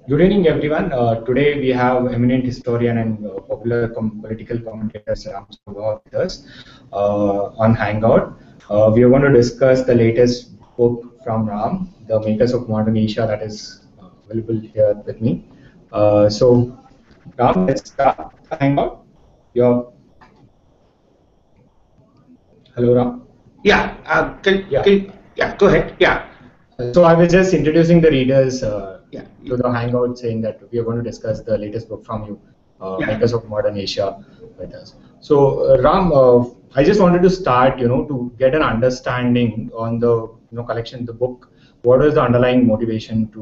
Good evening, everyone. Today we have eminent historian and popular political commentator RamaChandra Guha with us on Hangout. We are going to discuss the latest book from Ram, The Makers of Modern Asia, that is available here with me. Ram, let's start the Hangout. Your Hello, Ram. Yeah, go ahead. Yeah. So I was just introducing the readers Yeah. to the Hangout, saying that we are going to discuss the latest book from you, Makers of Modern Asia, with us. So Ram, I just wanted to start, to get an understanding on the, collection, the book. What is the underlying motivation to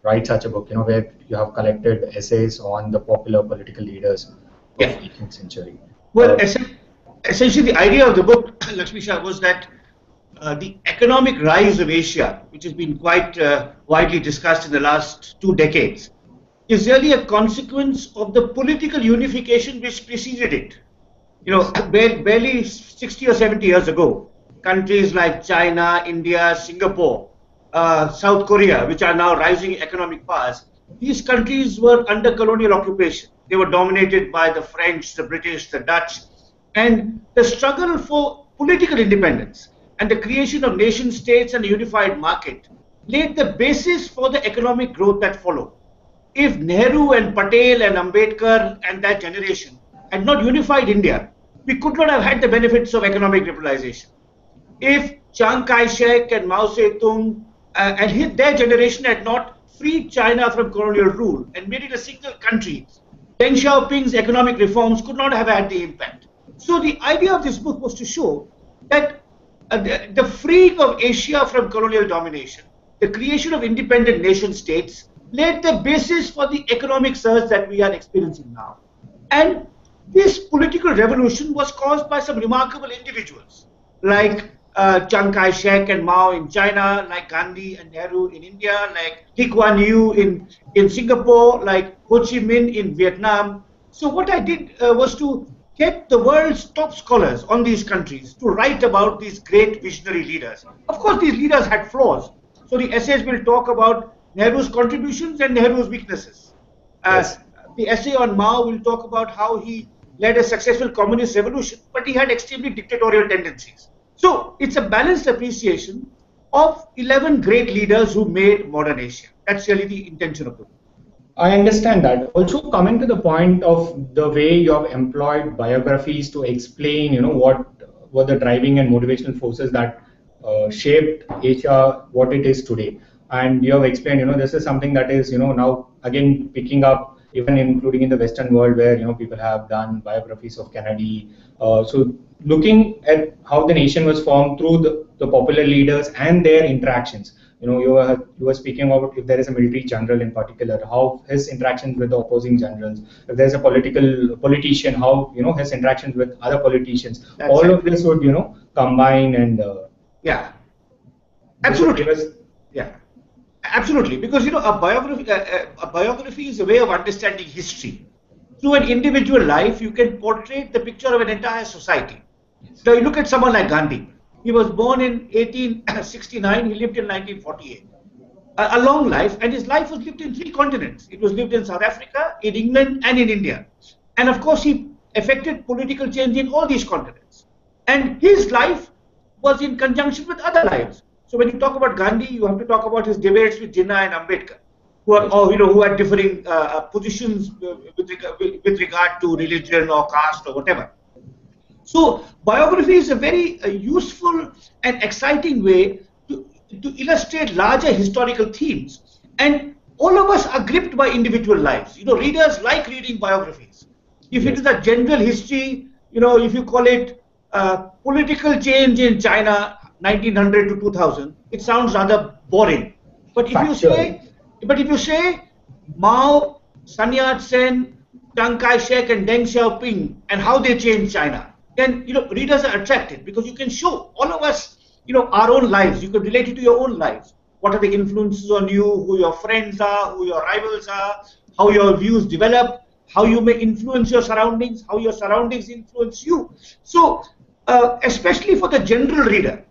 write such a book? Where you have collected essays on the popular political leaders of Yeah. 18th century. Well, essentially, the idea of the book, Lakshmi Shah, was that the economic rise of Asia, which has been quite widely discussed in the last 2 decades, is really a consequence of the political unification which preceded it. Barely 60 or 70 years ago, countries like China, India, Singapore, South Korea, which are now rising economic powers, these countries were under colonial occupation. They were dominated by the French, the British, the Dutch, and the struggle for political independence and the creation of nation states and a unified market laid the basis for the economic growth that followed. If Nehru and Patel and Ambedkar and that generation had not unified India, we could not have had the benefits of economic liberalization. If Chiang Kai-shek and Mao Zedong and their generation had not freed China from colonial rule and made it a single country, Deng Xiaoping's economic reforms could not have had the impact. So the idea of this book was to show that the freeing of Asia from colonial domination, the creation of independent nation states, laid the basis for the economic surge that we are experiencing now. And this political revolution was caused by some remarkable individuals, like Chiang Kai-shek and Mao in China, like Gandhi and Nehru in India, like Lee Kuan Yew in Singapore, like Ho Chi Minh in Vietnam. So what I did was to get the world's top scholars on these countries to write about these great visionary leaders. Of course, these leaders had flaws. So the essays will talk about Nehru's contributions and Nehru's weaknesses. Yes. The essay on Mao will talk about how he led a successful communist revolution, but he had extremely dictatorial tendencies. So it's a balanced appreciation of 11 great leaders who made modern Asia. That's really the intention of the book. I understand that. Also, coming to the point of the way you have employed biographies to explain, what were the driving and motivational forces that shaped Asia what it is today. And you have explained, this is something that is, now again picking up, even including in the Western world, where people have done biographies of Kennedy. So looking at how the nation was formed through the popular leaders and their interactions. You were speaking about if there is a military general in particular, how his interactions with the opposing generals. If there's a politician, how his interactions with other politicians. That's all right. of this would combine and yeah, absolutely. Yeah, absolutely. Because a biography is a way of understanding history. Through an individual life, you can portray the picture of an entire society. So you look at someone like Gandhi. He was born in 1869, he lived in 1948. A long life, and his life was lived in 3 continents. It was lived in South Africa, in England, and in India. And of course, he effected political change in all these continents. And his life was in conjunction with other lives. So when you talk about Gandhi, you have to talk about his debates with Jinnah and Ambedkar, who had differing positions with regard to religion or caste or whatever. So biography is a very useful and exciting way to illustrate larger historical themes. And all of us are gripped by individual lives. Readers like reading biographies. If it is a general history, if you call it political change in China 1900 to 2000, it sounds rather boring. But if you say Mao, Sun Yat-sen, Chiang Kai-shek and Deng Xiaoping and how they changed China, then readers are attracted because you can show all of us our own lives. You can relate it to your own lives. What are the influences on you, who your friends are, who your rivals are, how your views develop, how you may influence your surroundings, how your surroundings influence you. So especially for the general reader,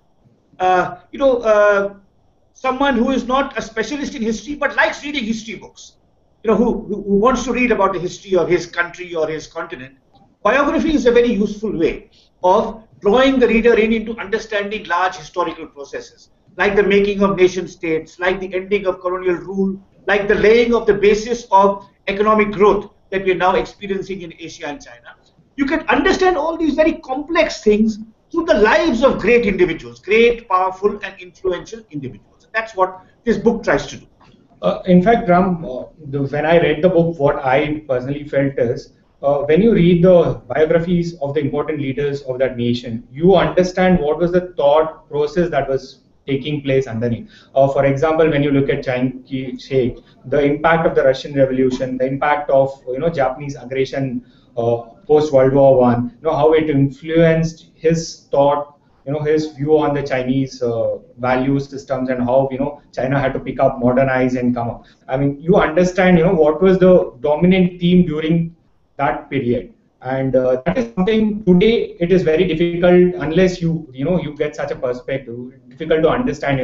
someone who is not a specialist in history but likes reading history books, who wants to read about the history of his country or his continent, biography is a very useful way of drawing the reader into understanding large historical processes, like the making of nation states, like the ending of colonial rule, like the laying of the basis of economic growth that we're now experiencing in Asia and China. You can understand all these very complex things through the lives of great individuals, great, powerful, and influential individuals. That's what this book tries to do. In fact, Ram, when I read the book, what I personally felt is when you read the biographies of the important leaders of that nation, you understand what was the thought process that was taking place underneath. For example, when you look at Chiang Kai-shek, the impact of the Russian Revolution, the impact of Japanese aggression post World War One, how it influenced his thought, his view on the Chinese value systems, and how China had to pick up, modernize, and come up. I mean, you understand what was the dominant theme during that period, and that is something today it is very difficult unless you get such a perspective. Difficult to understand,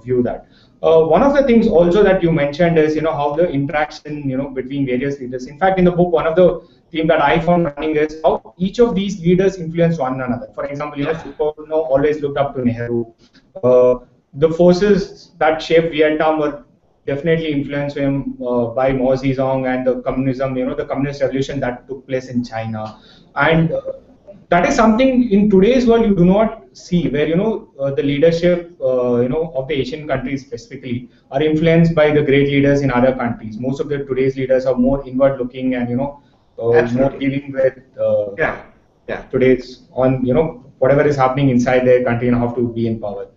view that. One of the things also that you mentioned is how the interaction between various leaders. In fact, in the book, one of the theme that I found running is how each of these leaders influence one another. For example, Sukarno always looked up to Nehru. The forces that shaped Vietnam were definitely influenced him by Mao Zedong and the communism, the communist revolution that took place in China. And that is something in today's world you do not see, where the leadership of the Asian countries specifically are influenced by the great leaders in other countries. Most of the today's leaders are more inward looking and more dealing with today's on whatever is happening inside their country and how to be in power.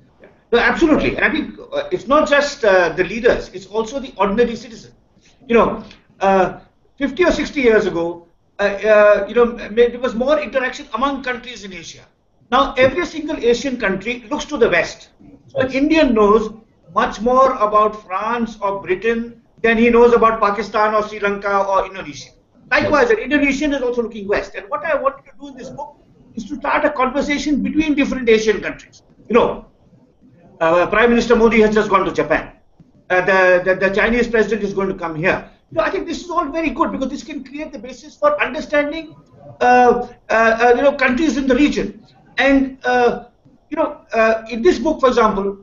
No, absolutely. And I think it's not just the leaders, it's also the ordinary citizen. 50 or 60 years ago, there was more interaction among countries in Asia. Now, every single Asian country looks to the West. So an Indian knows much more about France or Britain than he knows about Pakistan or Sri Lanka or Indonesia. Likewise, an Indonesian is also looking West. And what I wanted to do in this book is to start a conversation between different Asian countries. Prime Minister Modi has just gone to Japan. The Chinese president is going to come here. I think this is all very good because this can create the basis for understanding, countries in the region. And in this book, for example,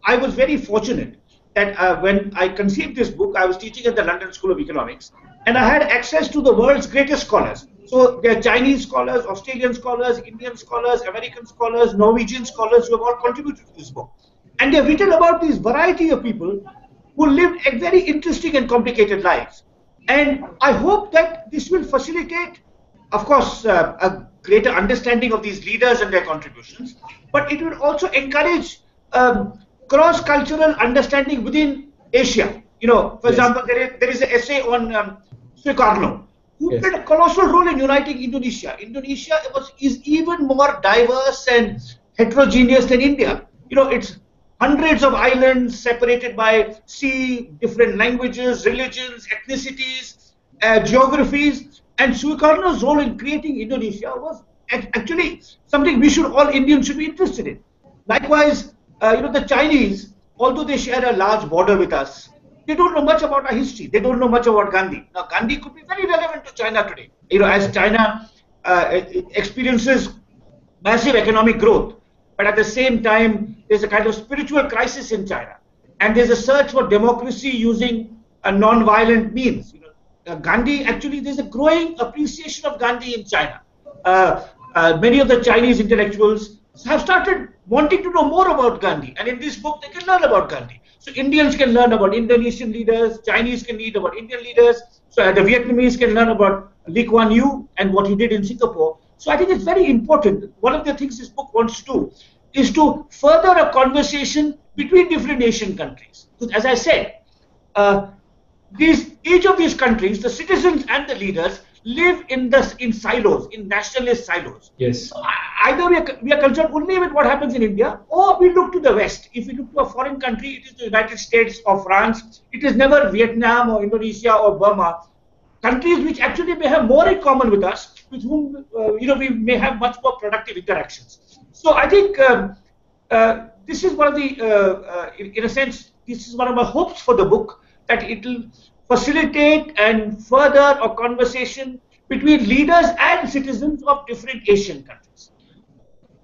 I was very fortunate that when I conceived this book, I was teaching at the London School of Economics, and I had access to the world's greatest scholars. So there are Chinese scholars, Australian scholars, Indian scholars, American scholars, Norwegian scholars who have all contributed to this book. And they've written about this variety of people who lived a very interesting and complicated lives. And I hope that this will facilitate, of course, a greater understanding of these leaders and their contributions, but it will also encourage cross-cultural understanding within Asia. For example, there is an essay on Sukarno, who played a colossal role in uniting Indonesia. Indonesia is even more diverse and heterogeneous than India. It's hundreds of islands separated by sea, different languages, religions, ethnicities, geographies. And Sukarno's role in creating Indonesia was actually something all Indians should be interested in. Likewise, the Chinese, although they share a large border with us, they don't know much about our history. They don't know much about Gandhi. Now, Gandhi could be very relevant to China today. As China experiences massive economic growth, but at the same time, there's a kind of spiritual crisis in China. And there's a search for democracy using non-violent means. Gandhi, actually, there's a growing appreciation of Gandhi in China. Many of the Chinese intellectuals have started wanting to know more about Gandhi. And in this book, they can learn about Gandhi. So Indians can learn about Indonesian leaders, Chinese can read about Indian leaders, so the Vietnamese can learn about Lee Kuan Yew and what he did in Singapore. So I think it's very important. One of the things this book wants to do is to further a conversation between different Asian countries. Because as I said, each of these countries, the citizens and the leaders, live in silos, in nationalist silos. Yes. So either we are concerned only with what happens in India, or we look to the West. If we look to a foreign country, it is the United States or France. It is never Vietnam or Indonesia or Burma. Countries which actually may have more in common with us, with whom we may have much more productive interactions. So I think this is one of the, in a sense, this is one of my hopes for the book, that it will facilitate and further a conversation between leaders and citizens of different Asian countries.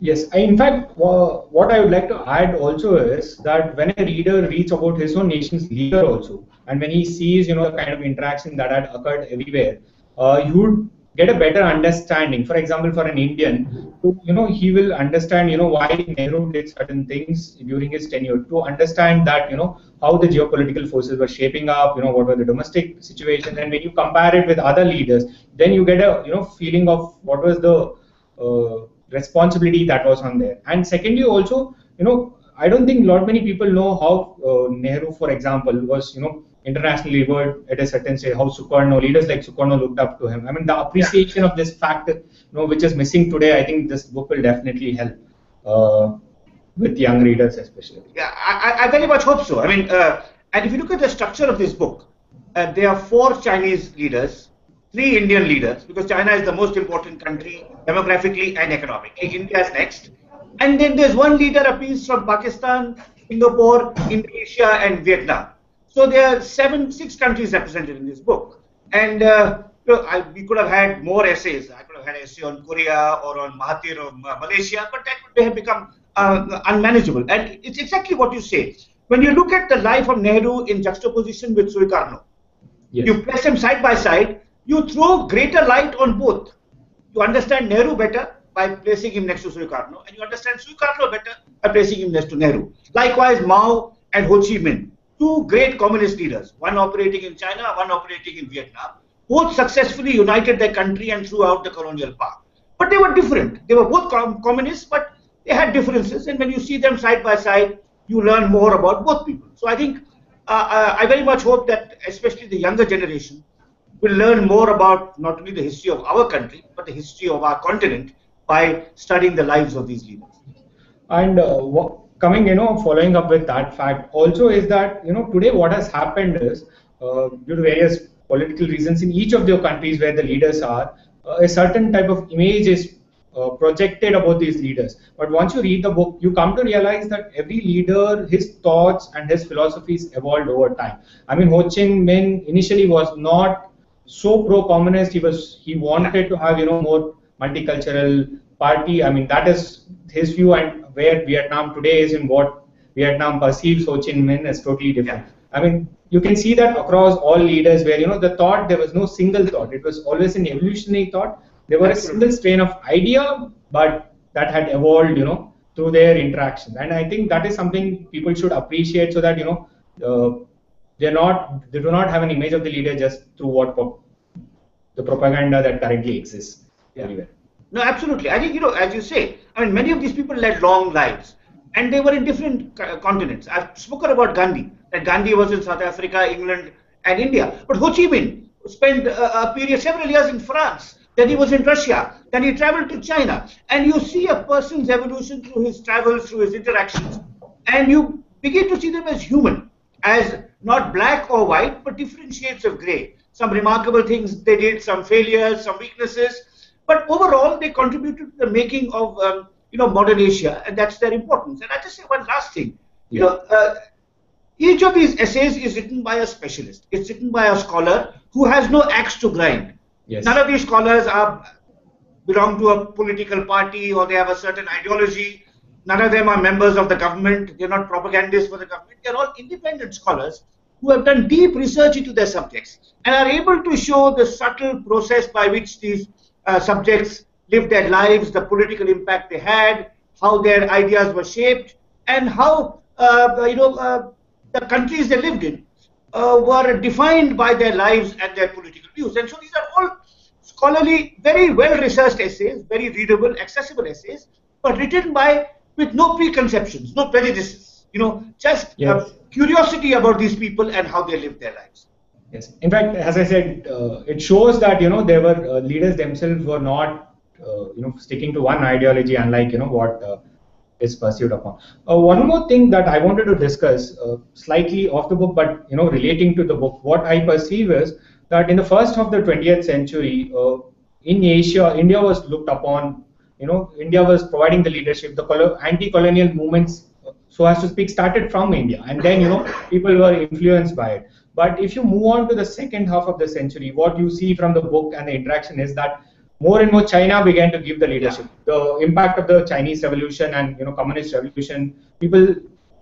Yes, in fact, what I would like to add also is that when a reader reads about his own nation's leader also, and when he sees, the kind of interaction that had occurred everywhere, he would get a better understanding. For example, for an Indian, he will understand, why Nehru did certain things during his tenure, to understand that, how the geopolitical forces were shaping up, what were the domestic situations, and when you compare it with other leaders, then you get a, feeling of what was the responsibility that was on there. And secondly, also, I don't think a lot many people know how Nehru, for example, was, internationally revered at a certain stage. How Sukarno, leaders like Sukarno looked up to him. I mean, the appreciation of this fact, which is missing today. I think this book will definitely help with young readers, especially. Yeah, I very much hope so. I mean, and if you look at the structure of this book, there are 4 Chinese leaders, 3 Indian leaders, because China is the most important country demographically and economically. India is next. And then there's 1 leader apiece from Pakistan, Singapore, Indonesia, and Vietnam. So there are 6 countries represented in this book. And we could have had more essays. I could have had an essay on Korea or on Mahathir of Malaysia, but that would have become unmanageable. And it's exactly what you say. When you look at the life of Nehru in juxtaposition with Sukarno, yes, you place them side by side, you throw greater light on both. You understand Nehru better by placing him next to Sukarno, and you understand Sukarno better by placing him next to Nehru. Likewise, Mao and Ho Chi Minh, 2 great communist leaders, one operating in China, one operating in Vietnam, both successfully united their country and threw out the colonial power. But they were different. They were both communists, but they had differences. And when you see them side by side, you learn more about both people. So I think, I very much hope that especially the younger generation will learn more about not only the history of our country, but the history of our continent by studying the lives of these leaders. And following up with that fact also is that, today what has happened is, due to various political reasons in each of the countries where the leaders are, a certain type of image is projected about these leaders. But once you read the book, you come to realize that every leader, his thoughts and his philosophies evolved over time. I mean, Ho Chi Minh initially was not so pro-communist. He wanted to have, more multicultural party. I mean, that is his view, and where Vietnam today is and what Vietnam perceives Ho Chi Minh is totally different. Yeah. I mean, you can see that across all leaders where, the thought, there was no single thought. It was always an evolutionary thought. There were a single strain of idea, but that had evolved, through their interactions. And I think that is something people should appreciate, so that, they do not have an image of the leader just through the propaganda that currently exists everywhere. No, absolutely. I think, as you say, I mean, many of these people led long lives, and they were in different continents. I've spoken about Gandhi, that Gandhi was in South Africa, England, and India. But Ho Chi Minh spent a period, several years in France. Then he was in Russia. Then he traveled to China. And you see a person's evolution through his travels, through his interactions, and you begin to see them as human, as not black or white, but different shades of grey. Some remarkable things they did, some failures, some weaknesses. But overall, they contributed to the making of modern Asia, and that's their importance. And I just say one last thing. Each of these essays is written by a specialist. It's written by a scholar who has no axe to grind. Yes. None of these scholars belong to a political party or they have a certain ideology. None of them are members of the government. They're not propagandists for the government. They're all independent scholars who have done deep research into their subjects and are able to show the subtle process by which these subjects lived their lives, the political impact they had, how their ideas were shaped, and how the countries they lived in were defined by their lives and their political views. And so these are all scholarly, very well-researched essays, very readable, accessible essays, but written with no preconceptions, no prejudices, just curiosity about these people and how they lived their lives. Yes. In fact, as I said, it shows that, there were leaders themselves were not, sticking to one ideology, unlike, what is pursued upon. One more thing that I wanted to discuss, slightly off the book, but, relating to the book, what I perceive is that in the first half of the 20th century, in Asia, India was looked upon, India was providing the leadership, the anti-colonial movements, so as to speak, started from India, and then, people were influenced by it. But if you move on to the second half of the century, what you see from the book and the interaction is that more and more China began to give the leadership. The impact of the Chinese Revolution and communist revolution, people,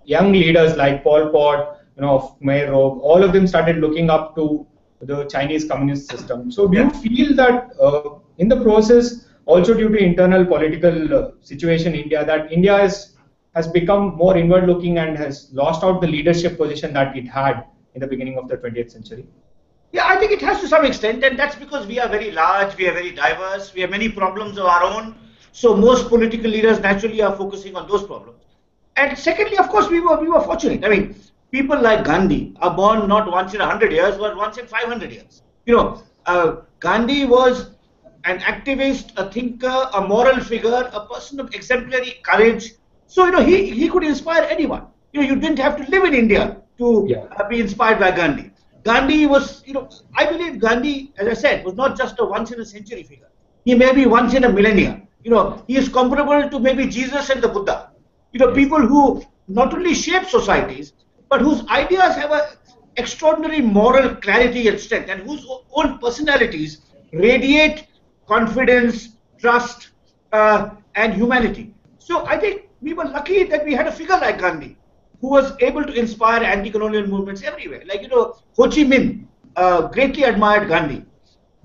young leaders like Pol Pot, of Khmer Rouge, all of them started looking up to the Chinese communist system. So do you feel that in the process, also due to internal political situation in India, that India has become more inward looking and has lost out the leadership position that it had in the beginning of the 20th century? Yeah, I think it has to some extent, and that's because we are very large, we are very diverse, we have many problems of our own. So most political leaders naturally are focusing on those problems. And secondly, of course, we were fortunate. I mean, people like Gandhi are born not once in 100 years, but once in 500 years. Gandhi was an activist, a thinker, a moral figure, a person of exemplary courage. So, he could inspire anyone. You didn't have to live in India to be inspired by Gandhi. Gandhi was, I believe Gandhi, as I said, was not just a once in a century figure. He may be once in a millennia. He is comparable to maybe Jesus and the Buddha. People who not only shape societies, but whose ideas have an extraordinary moral clarity and strength, and whose own personalities radiate confidence, trust, and humanity. So I think we were lucky that we had a figure like Gandhi, who was able to inspire anti-colonial movements everywhere. Like, Ho Chi Minh greatly admired Gandhi.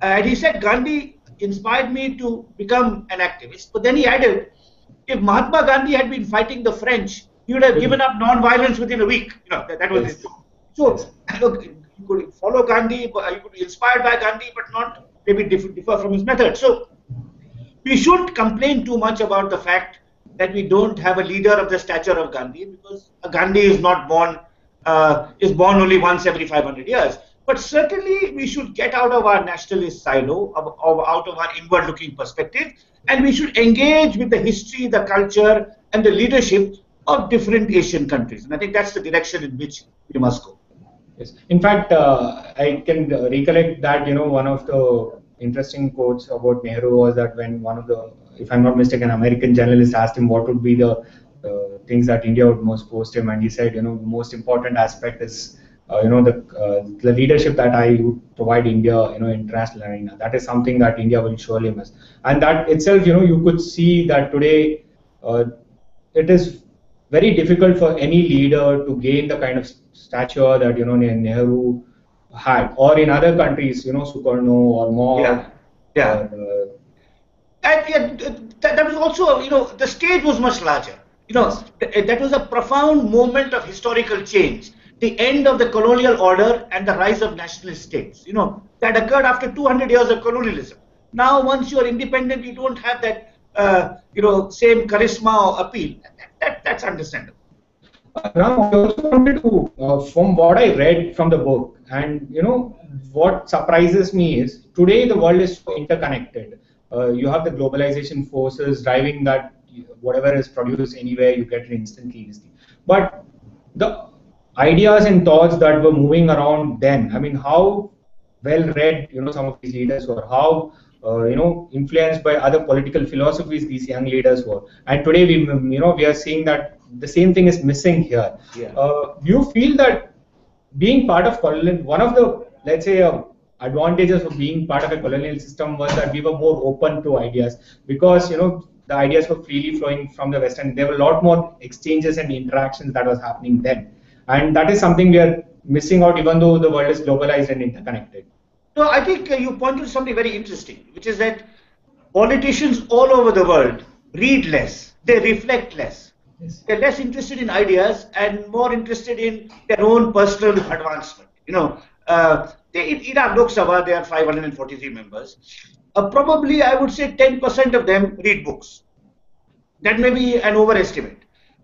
And he said, Gandhi inspired me to become an activist. But then he added, if Mahatma Gandhi had been fighting the French, he would have given up non-violence within a week. That was his job. So, you could follow Gandhi, but you could be inspired by Gandhi, but not maybe differ from his method. So, we shouldn't complain too much about the fact that we don't have a leader of the stature of Gandhi, because Gandhi is not born, is born only once every 500 years. But certainly we should get out of our nationalist silo, out of our inward-looking perspective, and we should engage with the history, the culture, and the leadership of different Asian countries. And I think that's the direction in which we must go. Yes. In fact, I can recollect that, one of the interesting quotes about Nehru was that when one of the, if I'm not mistaken, American journalist asked him what would be the things that India would most boast him, and he said, the most important aspect is, the leadership that I would provide India, international arena. That is something that India will surely miss. And that itself, you could see that today it is very difficult for any leader to gain the kind of stature that, Nehru had, or in other countries, Sukarno or Mao. Yeah. And that was also, the stage was much larger. That was a profound moment of historical change. The end of the colonial order and the rise of nationalist states. That occurred after 200 years of colonialism. Now, once you are independent, you don't have that, same charisma or appeal. That's understandable. Ram, I also wanted to, from what I read from the book, and what surprises me is today the world is so interconnected. You have the globalization forces driving that whatever is produced anywhere, you get it instantly. But the ideas and thoughts that were moving around then, I mean, how well read, some of these leaders were, how, influenced by other political philosophies these young leaders were. And today we are seeing that the same thing is missing here. Yeah. Do you feel that being part of colonial, one of the, let's say, advantages of being part of a colonial system was that we were more open to ideas, because, the ideas were freely flowing from the West, and there were a lot more exchanges and interactions that was happening then. And that is something we are missing out, even though the world is globalized and interconnected. No, I think you pointed to something very interesting, which is that politicians all over the world read less, they reflect less. Yes. They're less interested in ideas and more interested in their own personal advancement. In our Lok Sabha, there are 543 members. Probably, I would say 10% of them read books. That may be an overestimate.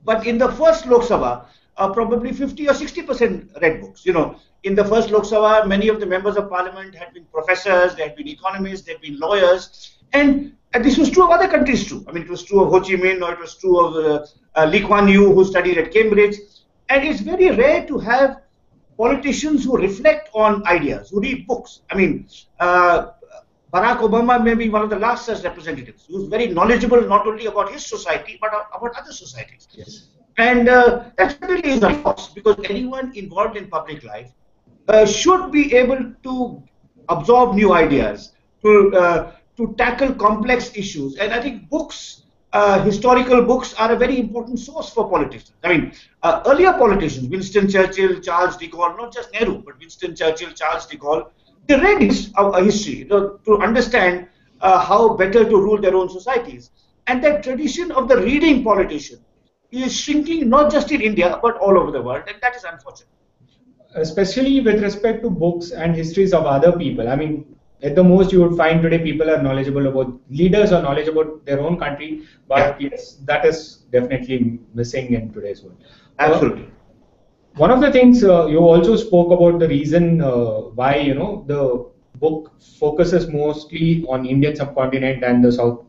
But in the first Lok Sabha, probably 50 or 60% read books. In the first Lok Sabha, many of the members of parliament had been professors, they had been economists, they had been lawyers, and this was true of other countries too. I mean, it was true of Ho Chi Minh, or it was true of Lee Kuan Yew, who studied at Cambridge. And it's very rare to have politicians who reflect on ideas, who read books. I mean, Barack Obama may be one of the last such representatives, who's very knowledgeable not only about his society, but about other societies. Yes. And that certainly is a loss, because anyone involved in public life should be able to absorb new ideas, to tackle complex issues. And I think books, historical books, are a very important source for politicians. I mean, earlier politicians, Winston Churchill, Charles de Gaulle, not just Nehru, but Winston Churchill, Charles de Gaulle, they read history to understand how better to rule their own societies. And that tradition of the reading politician is shrinking not just in India, but all over the world. And that is unfortunate. Especially with respect to books and histories of other people. I mean, at the most you would find today people are knowledgeable about, leaders are knowledgeable about their own country, but yes, that is definitely missing in today's world. Absolutely. One of the things you also spoke about the reason why the book focuses mostly on Indian subcontinent and the South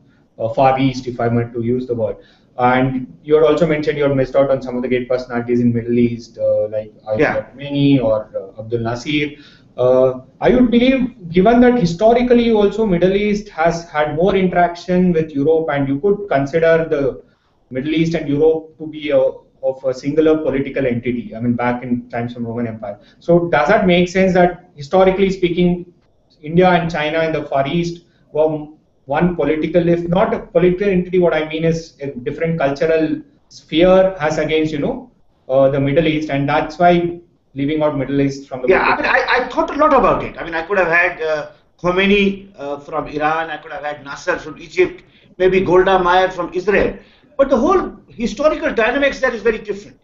Far East, if I might to use the word. And you had also mentioned you had missed out on some of the great personalities in Middle East, like Ayatollah Khomeini or Abdul Nasir. I would believe, given that historically also Middle East has had more interaction with Europe, and you could consider the Middle East and Europe to be of a singular political entity. I mean, back in times of Roman Empire. So does that make sense that historically speaking, India and China in the Far East were one political, if not a political entity, what I mean is a different cultural sphere as against, the Middle East, and that's why leaving out Middle East from the book. I mean, I thought a lot about it. I mean, I could have had Khomeini from Iran, I could have had Nasser from Egypt, maybe Golda Meir from Israel. But the whole historical dynamics there is very different.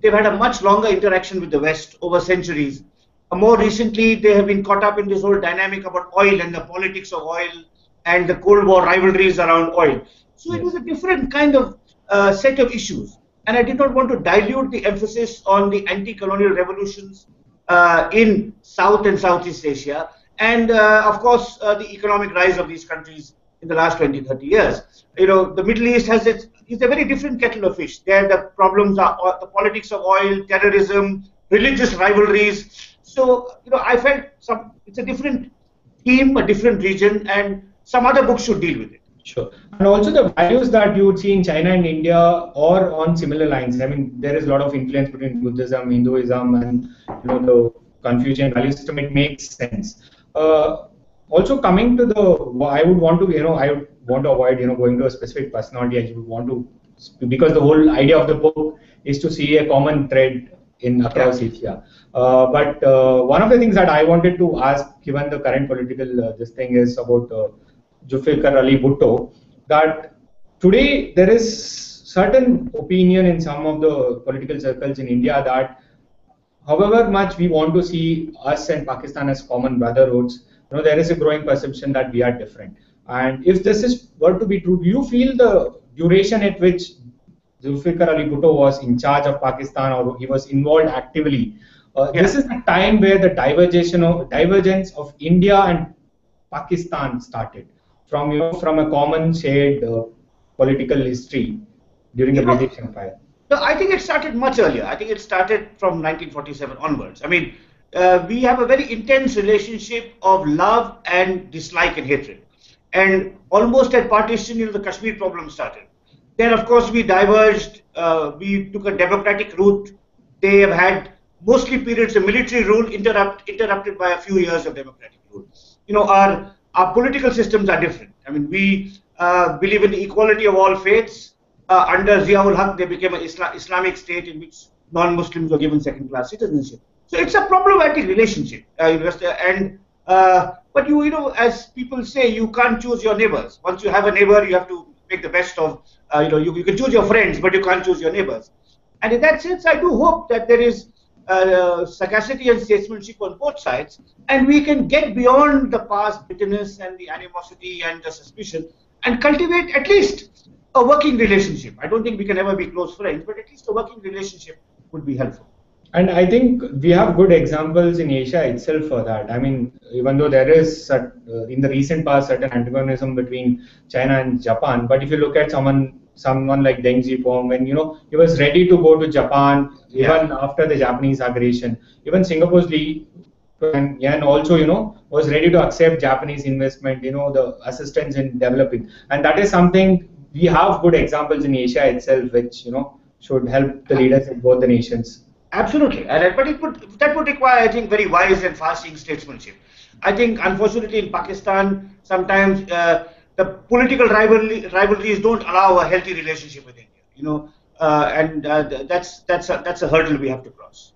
They've had a much longer interaction with the West over centuries. More recently, they have been caught up in this whole dynamic about oil and the politics of oil and the Cold War rivalries around oil. So it was a different kind of set of issues. And I did not want to dilute the emphasis on the anti-colonial revolutions in South and Southeast Asia. And of course, the economic rise of these countries in the last 20, 30 years. The Middle East is a very different kettle of fish. There the problems are the politics of oil, terrorism, religious rivalries. So, I felt it's a different theme, a different region, and some other books should deal with it. Sure. And also the values that you would see in China and India are on similar lines. I mean, there is a lot of influence between Buddhism, Hinduism, and the Confucian value system. It makes sense. Also, coming to I would want to avoid going to a specific personality. I would want to, because the whole idea of the book is to see a common thread across Asia. But one of the things that I wanted to ask, given the current political this thing, is about Zulfikar Ali Bhutto, that today there is certain opinion in some of the political circles in India that however much we want to see us and Pakistan as common brotherhoods, there is a growing perception that we are different. And if this were to be true, do you feel the duration at which Zulfikar Ali Bhutto was in charge of Pakistan, or he was involved actively, this is the time where the divergence of India and Pakistan started from a common shared political history during the British Empire? No, I think it started much earlier. I think it started from 1947 onwards. I mean, we have a very intense relationship of love and dislike and hatred. And almost at partition, the Kashmir problem started. Then, of course, we diverged. We took a democratic route. They have had mostly periods of military rule interrupted by a few years of democratic rule. Our political systems are different. I mean, we believe in the equality of all faiths. Under Ziaul Haq, they became an Islamic state in which non-Muslims were given second-class citizenship. So it's a problematic relationship. But as people say, you can't choose your neighbors. Once you have a neighbor, you have to make the best of. You can choose your friends, but you can't choose your neighbors. And in that sense, I do hope that there is sagacity and statesmanship on both sides, and we can get beyond the past bitterness and the animosity and the suspicion, and cultivate at least a working relationship. I don't think we can ever be close friends, but at least a working relationship would be helpful. And I think we have good examples in Asia itself for that. I mean, even though there is in the recent past certain antagonism between China and Japan, but if you look at someone like Deng Xiaoping, when he was ready to go to Japan even after the Japanese aggression, even Singapore's Lee Kuan Yew also was ready to accept Japanese investment, the assistance in developing, and that is something we have good examples in Asia itself, which should help the leaders in both the nations. Absolutely, but that would require, I think, very wise and far-seeing statesmanship. I think, unfortunately, in Pakistan, sometimes the political rivalries don't allow a healthy relationship with India. And that's a hurdle we have to cross.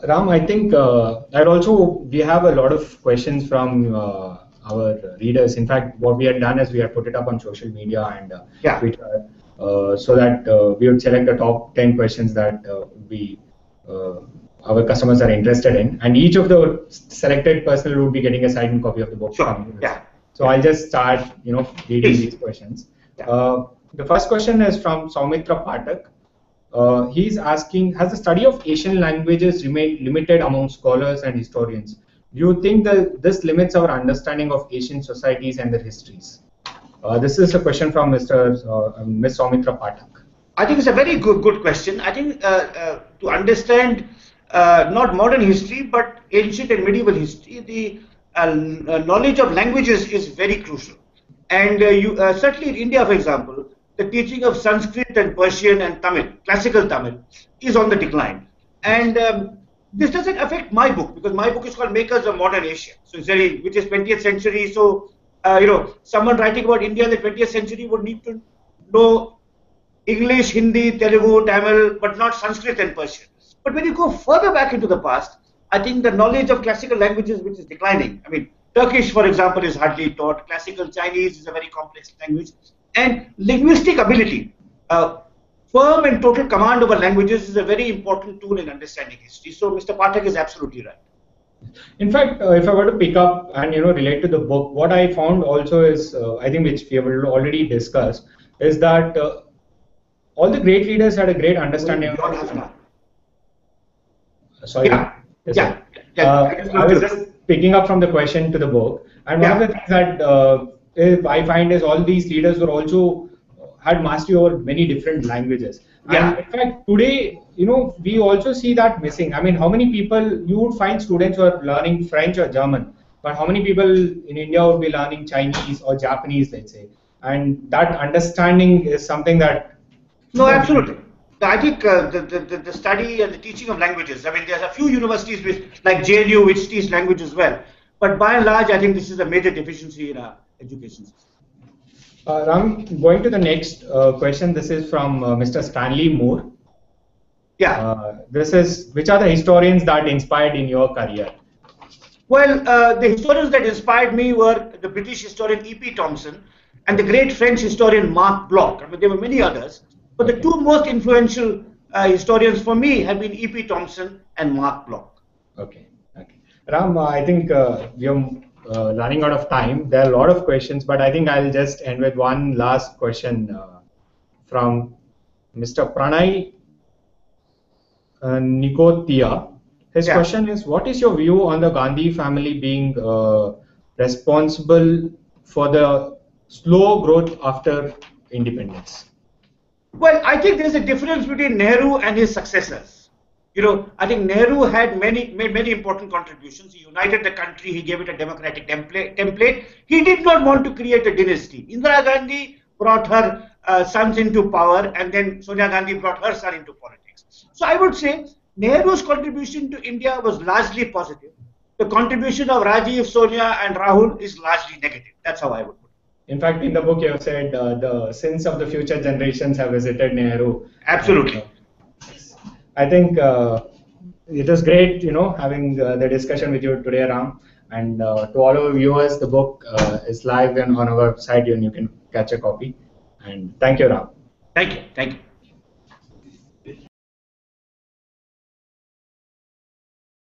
Ram, I think that also we have a lot of questions from our readers. In fact, what we had done is we had put it up on social media and Twitter, so that we would select the top 10 questions that we our customers are interested in, and each of the selected personnel would be getting a signed copy of the book. Sure. Yeah. So I'll just start, reading these questions. Yeah. The first question is from Saumitra Patak. He's asking, has the study of Asian languages remained limited among scholars and historians? Do you think that this limits our understanding of Asian societies and their histories? This is a question from Miss Saumitra Patak. I think it's a very good question. I think to understand not modern history but ancient and medieval history, the knowledge of languages is very crucial. And certainly in India, for example, the teaching of Sanskrit and Persian and Tamil, classical Tamil, is on the decline. And this doesn't affect my book, because my book is called Makers of Modern Asia. So it's which is 20th century. So someone writing about India in the 20th century would need to know English, Hindi, Telugu, Tamil, but not Sanskrit and Persian. But when you go further back into the past, I think the knowledge of classical languages, which is declining. I mean, Turkish, for example, is hardly taught. Classical Chinese is a very complex language. And linguistic ability, firm and total command over languages is a very important tool in understanding history. So Mr. Pathak is absolutely right. In fact, if I were to pick up and relate to the book, what I found also is, I think which we have already discussed, is that all the great leaders had a great understanding. Sorry. Yeah. I was just picking up from the question to the book, and one of the things that I find is all these leaders were also had mastery over many different languages. And in fact, today, we also see that missing. I mean, how many people you would find students who are learning French or German, but how many people in India would be learning Chinese or Japanese, let's say? And that understanding is something that. No, absolutely. I think the study and the teaching of languages, I mean, there's a few universities like JNU which teach language as well. But by and large, I think this is a major deficiency in our education system. Ram, going to the next question, this is from Mr. Stanley Moore. Yeah. This is, which are the historians that inspired in your career? Well, the historians that inspired me were the British historian E.P. Thompson and the great French historian Marc Bloch. I mean, there were many others, but the two most influential historians for me have been E.P. Thompson and Marc Bloch. Okay. Ram, I think we are running out of time. There are a lot of questions, but I think I'll just end with one last question from Mr. Pranay Nikotia. His question is, what is your view on the Gandhi family being responsible for the slow growth after independence? Well, I think there's a difference between Nehru and his successors. I think Nehru had made many important contributions. He united the country. He gave it a democratic template. He did not want to create a dynasty. Indira Gandhi brought her sons into power, and then Sonia Gandhi brought her son into politics. So I would say Nehru's contribution to India was largely positive. The contribution of Rajiv, Sonia, and Rahul is largely negative. That's how I would put it. In fact, in the book you have said the sins of the future generations have visited Nehru. Absolutely. I think it was great, having the discussion with you today, Ram. And to all our viewers, the book is live and on our website, and you can catch a copy. And thank you, Ram. Thank you.